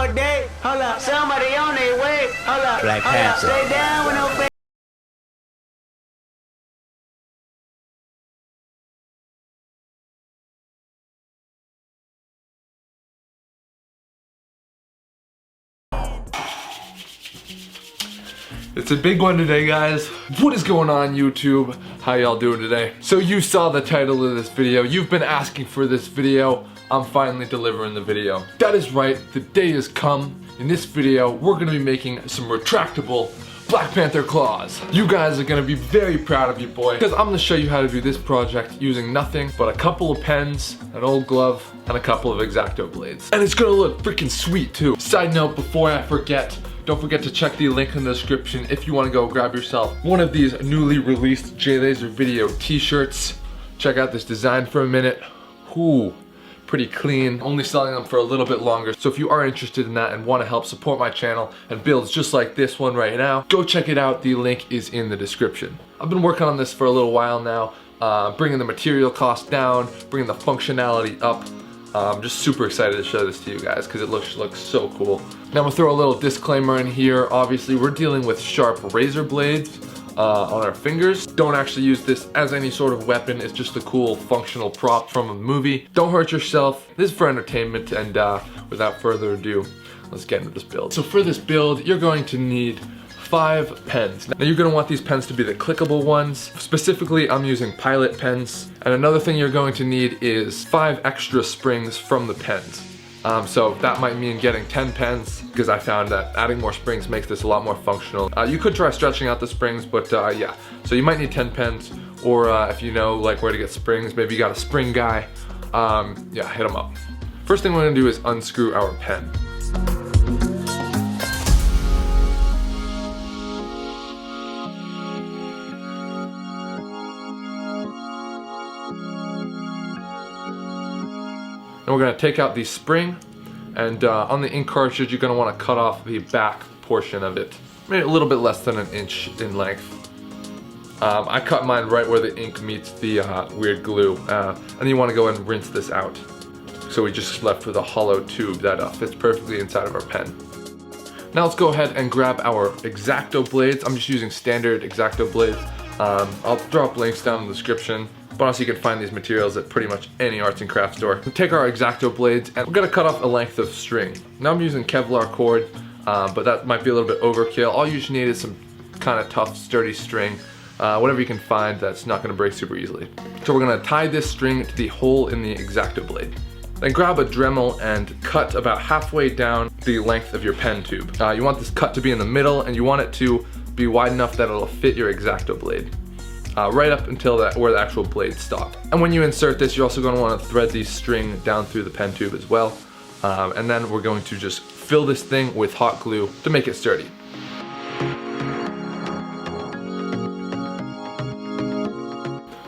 all day. Hold up, somebody on their way. Hold up, Black Panther. Stay down with no face. It's a big one today, guys. What is going on, YouTube? How y'all doing today? So you saw the title of this video. You've been asking for this video. I'm finally delivering the video. That is right, the day has come. In this video, we're gonna be making some retractable Black Panther claws. You guys are gonna be very proud of you, boy, because I'm gonna show you how to do this project using nothing but a couple of pens, an old glove, and a couple of x-acto blades. And it's gonna look freaking sweet too. Side note, before I forget, don't forget to check the link in the description if you want to go grab yourself one of these newly released Jlaservideo t-shirts. Check out this design for a minute. Ooh, pretty clean. Only selling them for a little bit longer. So if you are interested in that and want to help support my channel and builds just like this one right now, go check it out. The link is in the description. I've been working on this for a little while now, bringing the material cost down, bringing the functionality up. I'm just super excited to show this to you guys because it looks so cool. Now I'm gonna throw a little disclaimer in here. Obviously, we're dealing with sharp razor blades on our fingers. Don't actually use this as any sort of weapon. It's just a cool functional prop from a movie. Don't hurt yourself. This is for entertainment, and without further ado, let's get into this build. So for this build, you're going to need 5 pens. Now you're going to want these pens to be the clickable ones. Specifically, I'm using Pilot pens. And another thing you're going to need is 5 extra springs from the pens. So that might mean getting 10 pens, because I found that adding more springs makes this a lot more functional. You could try stretching out the springs, but yeah. So you might need 10 pens, or if you know like where to get springs, maybe you got a spring guy, yeah, hit them up. First thing we're going to do is unscrew our pen. And we're gonna take out the spring, and on the ink cartridge, you're gonna wanna cut off the back portion of it. Maybe a little bit less than an inch in length. I cut mine right where the ink meets the weird glue. And you wanna go and rinse this out. So we just left with a hollow tube that fits perfectly inside of our pen. Now let's go ahead and grab our x-acto blades. I'm just using standard x-acto blades. I'll drop links down in the description. But also you can find these materials at pretty much any arts and crafts store. We'll take our x-acto blades and we're gonna cut off a length of string. Now I'm using Kevlar cord, but that might be a little bit overkill. All you need is some kind of tough, sturdy string. Whatever you can find that's not gonna break super easily. So we're gonna tie this string to the hole in the x-acto blade. Then grab a Dremel and cut about halfway down the length of your pen tube. You want this cut to be in the middle, and you want it to be wide enough that it'll fit your x-acto blade. Right up until where the actual blades stop. And when you insert this, you're also going to want to thread the string down through the pen tube as well. And then we're going to just fill this thing with hot glue to make it sturdy.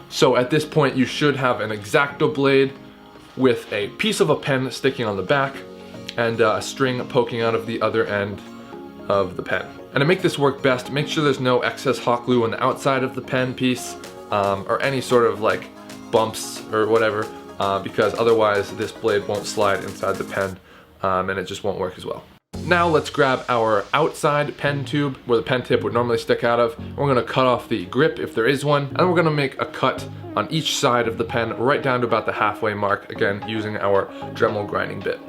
So at this point, you should have an x-acto blade with a piece of a pen sticking on the back and a string poking out of the other end of the pen. And to make this work best, make sure there's no excess hot glue on the outside of the pen piece, or any sort of like bumps or whatever, because otherwise this blade won't slide inside the pen, and it just won't work as well. Now let's grab our outside pen tube, where the pen tip would normally stick out of. We're gonna cut off the grip if there is one, and we're gonna make a cut on each side of the pen right down to about the halfway mark, again using our Dremel grinding bit.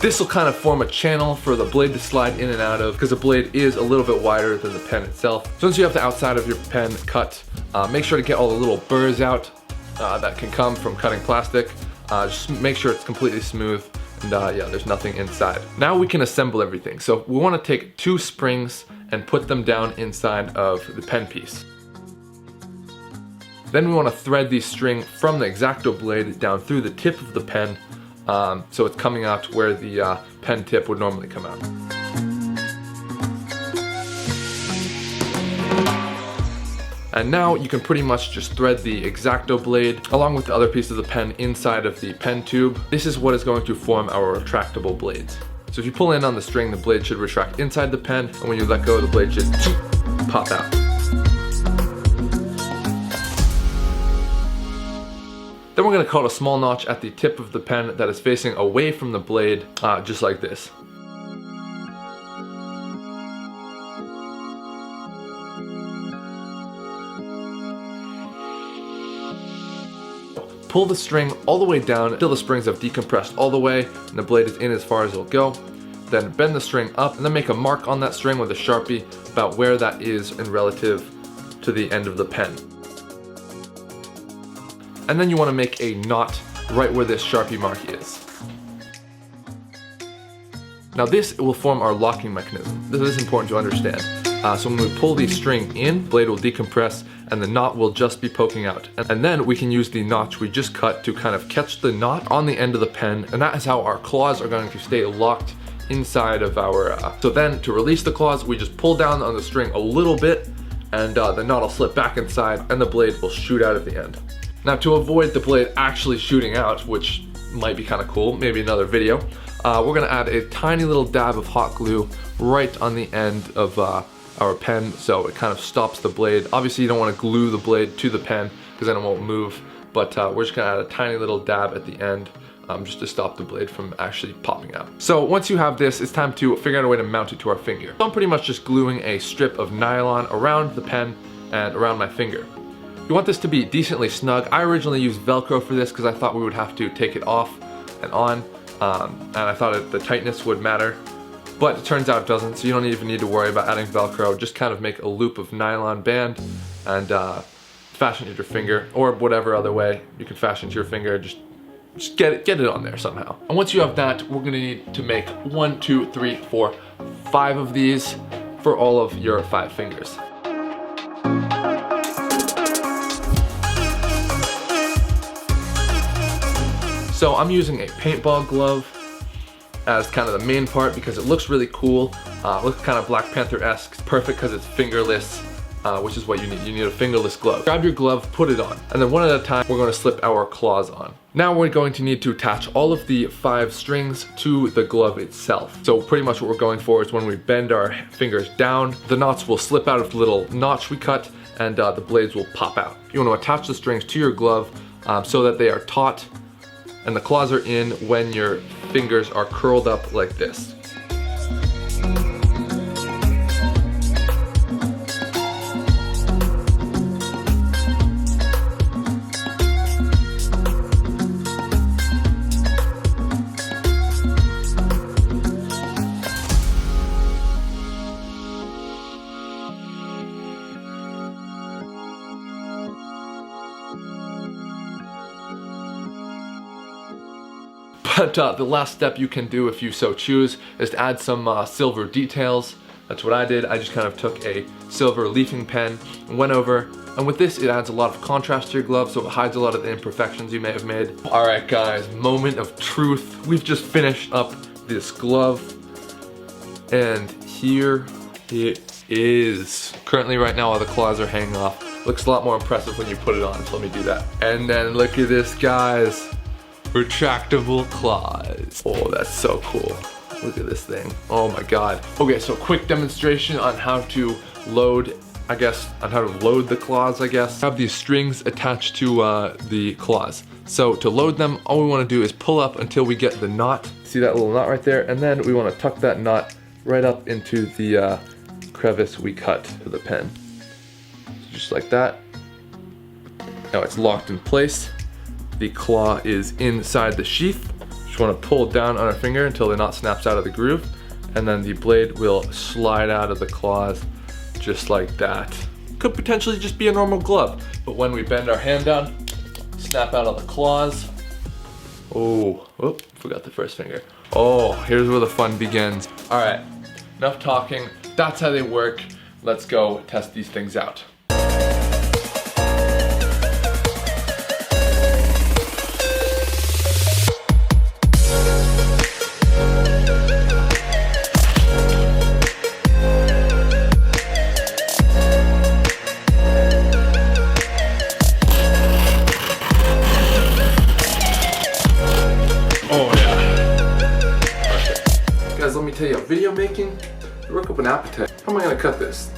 This will kind of form a channel for the blade to slide in and out of, because the blade is a little bit wider than the pen itself. So once you have the outside of your pen cut, make sure to get all the little burrs out that can come from cutting plastic. Just make sure it's completely smooth, and yeah, there's nothing inside. Now we can assemble everything. So we want to take 2 springs and put them down inside of the pen piece. Then we want to thread the string from the x-acto blade down through the tip of the pen, so it's coming out where the pen tip would normally come out. And now you can pretty much just thread the x-acto blade along with the other piece of the pen inside of the pen tube. This is what is going to form our retractable blades. So if you pull in on the string, the blade should retract inside the pen, and when you let go, the blade should pop out. Then we're going to cut a small notch at the tip of the pen that is facing away from the blade, just like this. Pull the string all the way down until the springs have decompressed all the way and the blade is in as far as it'll go. Then bend the string up and then make a mark on that string with a Sharpie about where that is in relative to the end of the pen. And then you want to make a knot right where this Sharpie mark is. Now this will form our locking mechanism. This is important to understand. So when we pull the string in, blade will decompress and the knot will just be poking out. And then we can use the notch we just cut to kind of catch the knot on the end of the pen, and that is how our claws are going to stay locked inside of our... So then to release the claws, we just pull down on the string a little bit and the knot will slip back inside and the blade will shoot out at the end. Now to avoid the blade actually shooting out, which might be kind of cool, maybe another video, we're going to add a tiny little dab of hot glue right on the end of our pen, so it kind of stops the blade. Obviously you don't want to glue the blade to the pen because then it won't move, but we're just going to add a tiny little dab at the end just to stop the blade from actually popping out. So once you have this, it's time to figure out a way to mount it to our finger. So I'm pretty much just gluing a strip of nylon around the pen and around my finger. You want this to be decently snug. I originally used Velcro for this because I thought we would have to take it off and on, and I thought the tightness would matter. But it turns out it doesn't, so you don't even need to worry about adding Velcro. Just kind of make a loop of nylon band and fashion it to your finger, or whatever other way you can fashion it to your finger. Just get it on there somehow. And once you have that, we're gonna need to make 1, 2, 3, 4, 5 of these for all of your 5 fingers. So I'm using a paintball glove as kind of the main part because it looks really cool. Looks kind of Black Panther-esque. It's perfect because it's fingerless, which is what you need. You need a fingerless glove. Grab your glove, put it on, and then one at a time we're going to slip our claws on. Now we're going to need to attach all of the 5 strings to the glove itself. So pretty much what we're going for is when we bend our fingers down, the knots will slip out of the little notch we cut and the blades will pop out. You want to attach the strings to your glove so that they are taut and the claws are in when your fingers are curled up like this. But the last step you can do if you so choose is to add some silver details. That's what I did. I just kind of took a silver leafing pen and went over, and with this it adds a lot of contrast to your glove, so it hides a lot of the imperfections you may have made. Alright guys, moment of truth. We've just finished up this glove and here it is. Currently right now all the claws are hanging off. Looks a lot more impressive when you put it on, so let me do that. And then look at this guys. Retractable claws. Oh, that's so cool. Look at this thing. Oh my god. Okay, so quick demonstration on how to load, the claws, I guess. I have these strings attached to the claws. So to load them, all we want to do is pull up until we get the knot. See that little knot right there? And then we want to tuck that knot right up into the crevice we cut for the pen. So just like that. Now it's locked in place. The claw is inside the sheath. Just want to pull down on our finger until the knot snaps out of the groove, and then the blade will slide out of the claws just like that. Could potentially just be a normal glove, but when we bend our hand down, snap out of the claws. Oh, forgot the first finger. Oh, here's where the fun begins. All right, enough talking. That's how they work. Let's go test these things out. Guys, let me tell you, video making, you work up an appetite. How am I gonna cut this?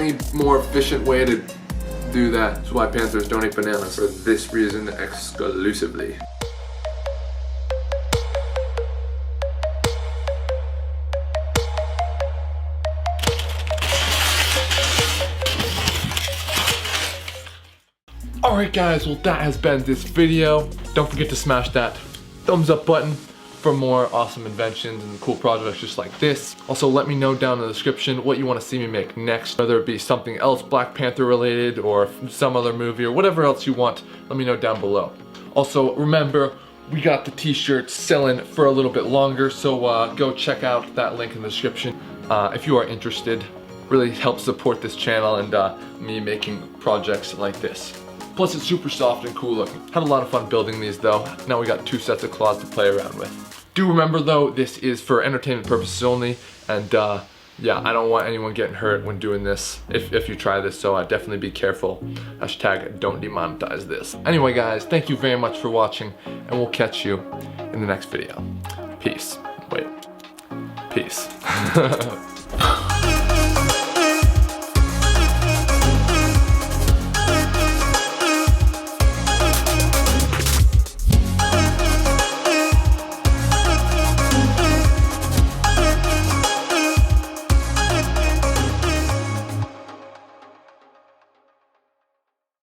only more efficient way to do that is why Panthers don't eat bananas. For this reason exclusively. Alright guys, well that has been this video. Don't forget to smash that thumbs up button for more awesome inventions and cool projects just like this. Also let me know down in the description what you want to see me make next, whether it be something else Black Panther related or some other movie or whatever else you want. Let me know down below. Also remember, we got the t-shirts selling for a little bit longer, so go check out that link in the description if you are interested. Really helps support this channel and me making projects like this. Plus it's super soft and cool looking. Had a lot of fun building these though. Now we got 2 sets of claws to play around with. Do remember though, this is for entertainment purposes only, and yeah, I don't want anyone getting hurt when doing this if you try this, so definitely be careful. Hashtag don't demonetize this. Anyway guys, thank you very much for watching, and we'll catch you in the next video. Peace. Wait. Peace.